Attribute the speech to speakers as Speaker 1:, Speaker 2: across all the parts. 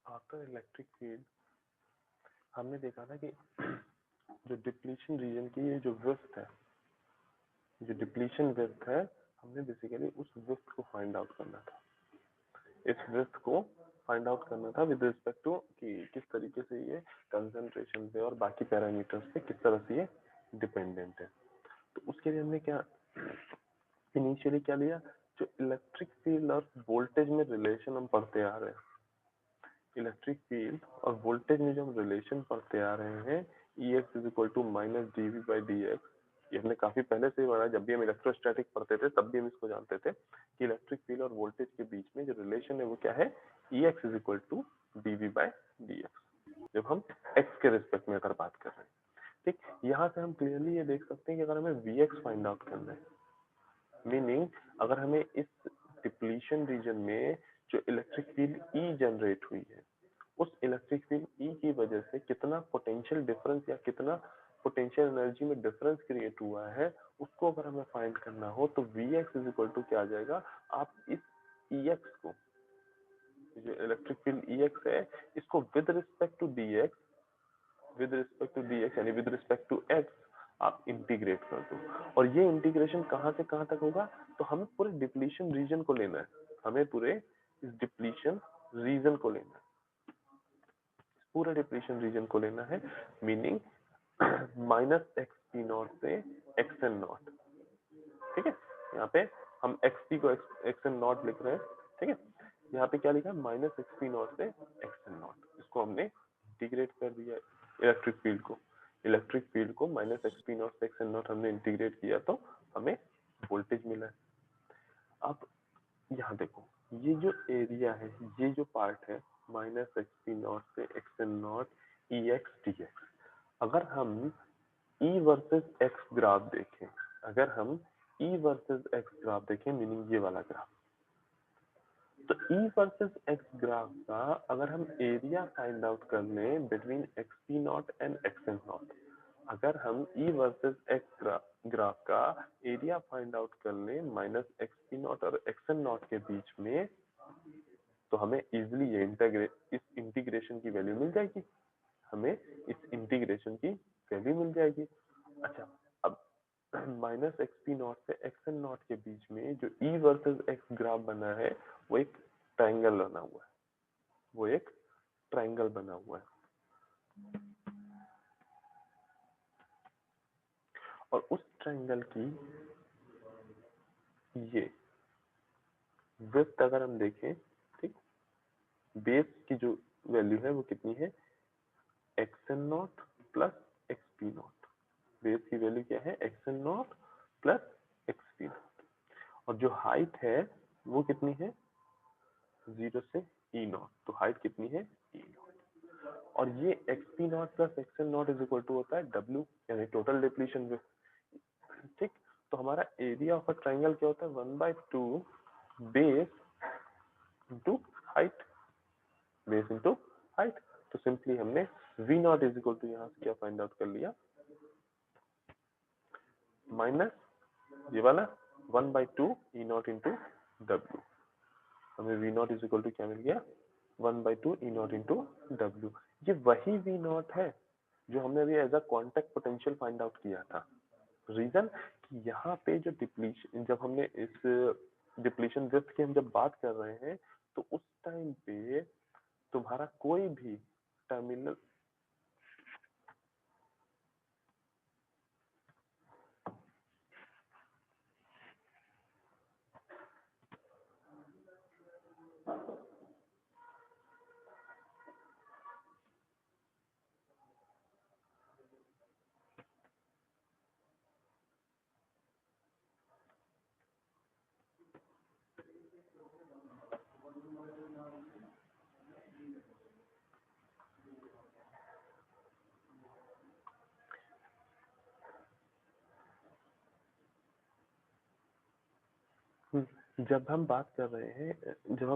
Speaker 1: After electric field हमने देखा था कि जो डिप्लीशन रीजन की ये जो विड्थ है, जो डिप्लीशन विड्थ है, हमने बेसिकली उस विड्थ को फाइंड आउट करना था। इस विड्थ को फाइंड आउट करना था विद रिस्पेक्ट टू कि किस तरीके से ये कंसंट्रेशन पे और बाकी पैरामीटर्स पे किस तरह से ये डिपेंडेंट है। तो उसके लिए हमने क्या इनिशियली क्या लिया, जो इलेक्ट्रिक फील्ड और वोल्टेज में रिलेशन हम पढ़ते आ रहे हैं, इलेक्ट्रिक फील्ड और वोल्टेज में जो हम रिलेशन पढ़ते आ रहे हैं, Ex is equal to minus dV/dx, ये हमने काफी पहले से पढ़ा। जब भी हम इलेक्ट्रोस्टैटिक पढ़ते थे तब भी हम इसको जानते थे कि इलेक्ट्रिक फील्ड और वोल्टेज के बीच में जो रिलेशन है वो क्या है, Ex is equal to dV/dx, जब हम x के रिस्पेक्ट में अगर बात कर रहे हैं। ठीक, यहाँ से हम क्लियरली ये देख सकते हैं कि अगर हमें Vx फाइंड आउट करना है, मीनिंग अगर हमें इस डिप्लीशन रीजन में जो इलेक्ट्रिक फील्ड E जनरेट हुई है, उस इलेक्ट्रिक फील्ड E की वजह से कितना पोटेंशियल डिफरेंस या कितना पोटेंशियल एनर्जी में डिफरेंस क्रिएट हुआ है, उसको अगर हमें फाइंड करना हो तो Vx इज इक्वल टू क्या आ जाएगा, आप इस Ex को, जो इलेक्ट्रिक फील्ड Ex है, इसको with respect to dx, with respect to dx यानी विद रिस्पेक्ट टू x आप इंटीग्रेट कर दो। और ये इंटीग्रेशन कहां से कहां तक होगा, तो हमें पूरे डिप्लीशन रीजन को लेना है, हमें पूरे इस डिप्लीशन रीजन को लेना है, पूरे डिप्लीशन रीजन को लेना है, मीनिंग माइनस एक्सपी नॉट से एक्सएन नॉट। ठीक है, यहाँ पे हम एक्सपी को एक्सएन नॉट लिख रहे हैं। ठीक है, यहाँ पे क्या लिखा है, माइनस एक्सपी नॉट से एक्सएन नॉट, इसको हमने इंटीग्रेट कर दिया इलेक्ट्रिक फील्ड को। इलेक्ट्रिक फील्ड को माइनस एक्सपी नॉट से एक्सएन नॉट हमने इंटीग्रेट किया तो हमें वोल्टेज मिला है। अब यहाँ देखो, ये जो एरिया है, ये जो पार्ट है माइनस एक्सपी नॉट से एक्सएन नॉट EX dx, अगर हम E वर्सेस X ग्राफ देखें, अगर हम E वर्सेस X ग्राफ देखें, मीनिंग ये वाला ग्राफ, तो E वर्सेस X ग्राफ का अगर हम एरिया फाइंड आउट कर लें between XP not and xn not, अगर हम E वर्सेस X ग्राफ का एरिया फाइंड आउट कर लें माइनस एक्सपी नॉट और एक्सएन नॉट के बीच में, तो हमें इजिली ये इस इंटीग्रेशन की वैल्यू मिल जाएगी, हमें इस इंटीग्रेशन की वैल्यू मिल जाएगी। अच्छा, अब माइनस एक्सपी नॉट से एक्सएन नॉट के बीच में जो E वर्सेस X ग्राफ बना है, वो एक ट्रायंगल बना हुआ है, वो एक ट्रायंगल बना हुआ है, और उस ट्रायंगल की ये विड्थ अगर हम देखें, ठीक, बेस की जो वैल्यू है वो कितनी है, xn not plus XP not, base की वैल्यू क्या है, xn not plus XP not, और जो हाइट है वो कितनी है, 0 से E नॉट, तो हाइट कितनी है, E नॉट, और ये x p naught plus x n naught is equal to होता है W, यानी टोटल डिप्लीशन विड्थ। ठीक, तो हमारा एरिया ऑफ अ ट्राइंगल क्या होता है, 1/2 base into height, base into height. तो सिंपली हमने v naught is equal to यहाँ से क्या फाइंड आउट कर लिया, माइनस ये वाला 1/2 ई नॉट इंटू डब्ल्यू। हमें v naught is equal to क्या मिल गया, 1/2 ई नॉट इंटू डब्ल्यू। ये वही वी नॉट है जो हमने अभी as a contact potential find out किया था। रीजन कि यहाँ पे जो डिप्लीशन, जब हमने इस डिप्लीशन ड्रिफ्ट की हम जब बात कर रहे हैं तो उस टाइम पे तुम्हारा कोई भी टर्मिनल जब हम बात कर रहे हैं, जब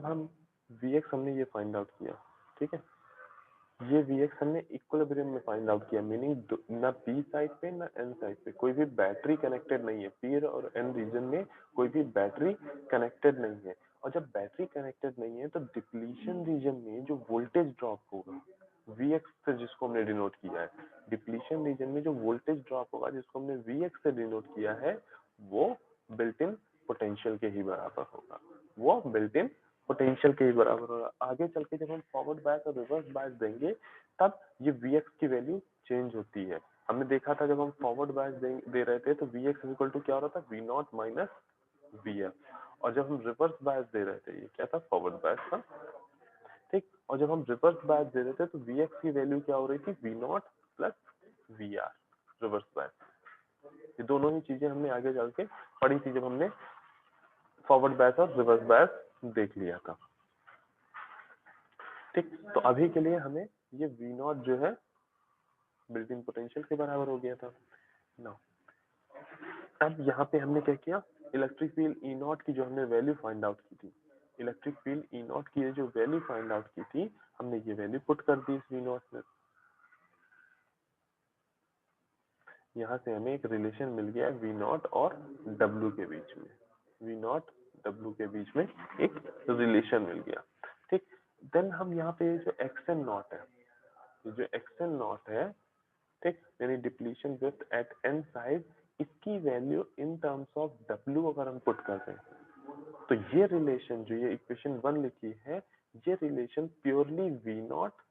Speaker 1: हम Vx हमने ये फाइंड आउट किया, ठीक है, ये Vx हमने इक्विलिब्रियम में फाइंड आउट किया, मीनिंग ना P साइड पे ना N साइड पे कोई भी बैटरी कनेक्टेड नहीं है, P और N रीजन में कोई भी बैटरी कनेक्टेड नहीं है। और जब बैटरी कनेक्टेड नहीं है तो डिप्लीशन रीजन में जो वोल्टेज ड्रॉप होगा Vx से, जिसको हमने डिनोट किया है, डिप्लीशन रीजन में जो वोल्टेज ड्रॉप होगा जिसको हमने Vx से डिनोट किया है, वो बिल्ट इन पोटेंशियल के ही बराबर होगा, वो बिल्ट इन पोटेंशियल के ही बराबर होगा। आगे चल के जब हम फॉरवर्ड बायस और रिवर्स बायस देंगे तब ये Vx की वैल्यू चेंज होती है। हमने देखा था जब हम फॉरवर्ड बायस दे रहे थे तो Vx इक्वल टू क्या हो रहा था, V नॉट माइनस Vf। और जब हम रिवर्स बायस दे रहे थे, ये क्या था, फॉरवर्ड बायस था, ठीक। और जब हम रिवर्स बायस दे रहे थे तो Vx की वैल्यू क्या हो रही थी, V not plus Vr, reverse bias. ये दोनों ही चीजें हमने आगे चल के पढ़ी थी जब हमने फॉरवर्ड बायस और रिवर्स बायस देख लिया था, ठीक। तो अभी के लिए हमें ये V नॉट जो है बिल्ट इन पोटेंशियल के बराबर हो गया था ना। अब यहाँ पे हमने क्या किया, इलेक्ट्रिक फील्ड ई नॉट की जो हमने वैल्यू फाइंड आउट की थी, इलेक्ट्रिक फील्ड ई नॉट की जो वैल्यू फाइंड आउट की थी, हमने ये वैल्यू पुट कर दी इस वी नॉट में। यहाँ से हमें एक रिलेशन मिल गया वी नॉट और डब्ल्यू के बीच में, वी नॉट डब्ल्यू के बीच में एक रिलेशन मिल गया, ठीक। देन हम यहाँ पे जो एक्स एन नॉट है, ये जो एक्स एन नॉट है, ठीक, यानी depletion width at n side, इसकी वैल्यू इन टर्म्स ऑफ डब्ल्यू अगर हम पुट करते हैं तो ये रिलेशन जो ये इक्वेशन 1 लिखी है, ये रिलेशन प्योरली वी नॉट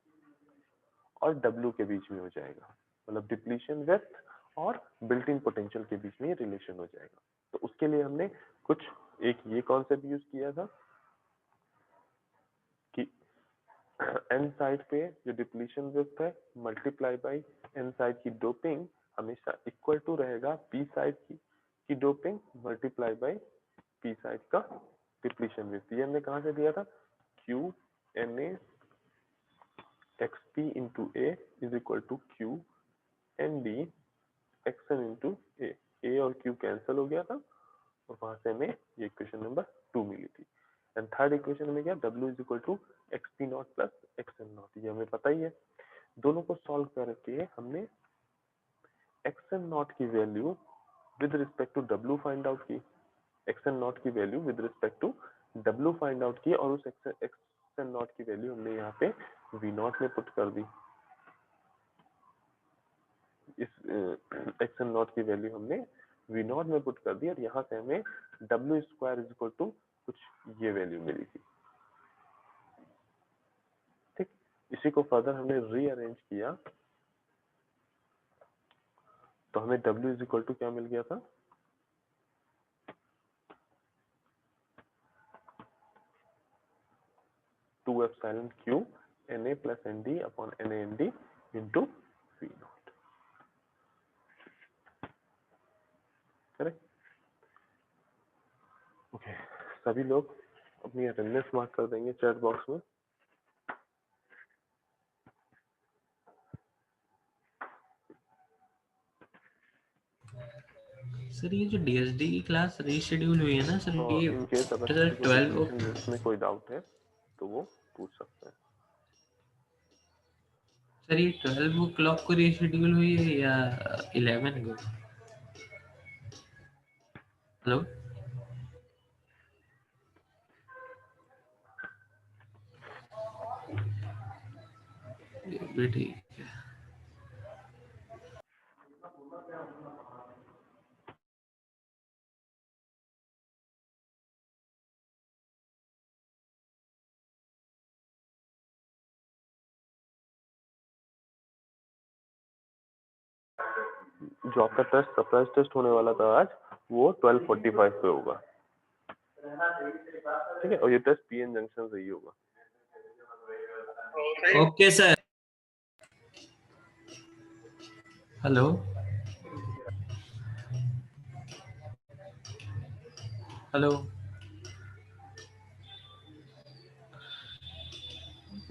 Speaker 1: और डब्ल्यू के बीच में हो जाएगा, मतलब डिप्लीशन विथ और बिल्ट इन पोटेंशियल के बीच में ये रिलेशन हो जाएगा। तो उसके लिए हमने कुछ एक ये कॉन्सेप्ट यूज किया था कि एन साइड पे जो डिप्लीशन विथ है मल्टीप्लाई बाई एन साइड की डोपिंग हमेशा इक्वल टू रहेगा पी साइड की doping multiply by p side का डिप्लीशन विथ। ये हमने कहाँ से दिया था, q n a x p into a is equal to q n d x n into a और क्यू कैंसिल हो गया था और वहां से हमें ये इक्वेशन नंबर 2 मिली थी। एंड थर्ड इक्वेशन में क्या, W is equal to x p naught plus x n naught, ये हमें पता ही है। दोनों को सॉल्व करके हमने एक्स एन नॉट की value with respect to W find out की, एक्स एन नॉट की value with respect to W find out की, और उस एक्स एन नॉट की वैल्यू हमने यहाँ पे V नॉट में पुट कर दी। इस एक्स एन नॉट की वैल्यू हमने वी नॉट में पुट कर दी और यहाँ से हमें डब्ल्यू स्क्वायर इज इक्वल टू कुछ ये वैल्यू मिली थी, ठीक। इसी को फर्दर हमने रीअरेंज किया तो हमें डब्ल्यू इज इक्वल टू क्या मिल गया था, two epsilon q n a plus n d upon n a n d into v naught, correct. Okay, सभी लोग अपनी अटेंडेंस मार्क कर देंगे चैट बॉक्स में।
Speaker 2: सर ये जो DSD की क्लास रीशेड्यूल हुई है ना सर, ये
Speaker 1: इन केस अगर
Speaker 2: सर
Speaker 1: किसी को
Speaker 2: 12
Speaker 1: डिप्लीशन रिस्क में कोई डाउट है तो वो पूछ सकते हैं।
Speaker 2: सर ये 12 o'clock को रीशेड्यूल हुई है या 11 को? हेलो ये भी ठीक है।
Speaker 1: जो आपका टेस्ट सरप्राइज टेस्ट होने वाला था आज, वो 12:45 पे होगा, ठीक है। और ये टेस्ट PN जंक्शन से ही होगा।
Speaker 2: Okay sir. हेलो हेलो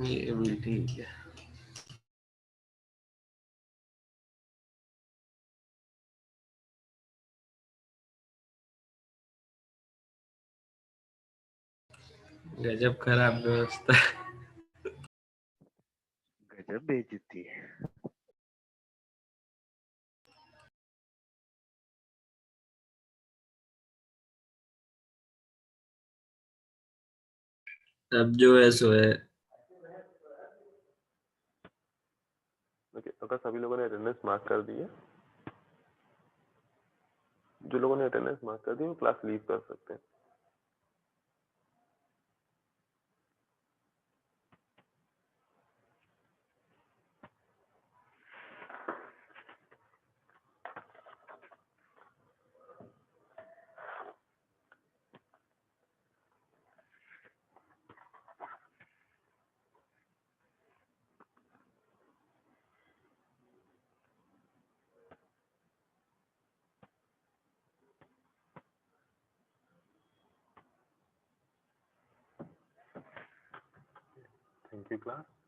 Speaker 2: ये भी ठीक है। गजब खराब व्यवस्था।
Speaker 1: गजब बेइज्जती है।
Speaker 2: अब जो है सो है।
Speaker 1: ओके, अगर सभी लोगों ने अटेंडेंस मार्क कर दी है, जो लोगों ने अटेंडेंस मार्क कर दी है वो क्लास लीव कर सकते हैं। Thank you class.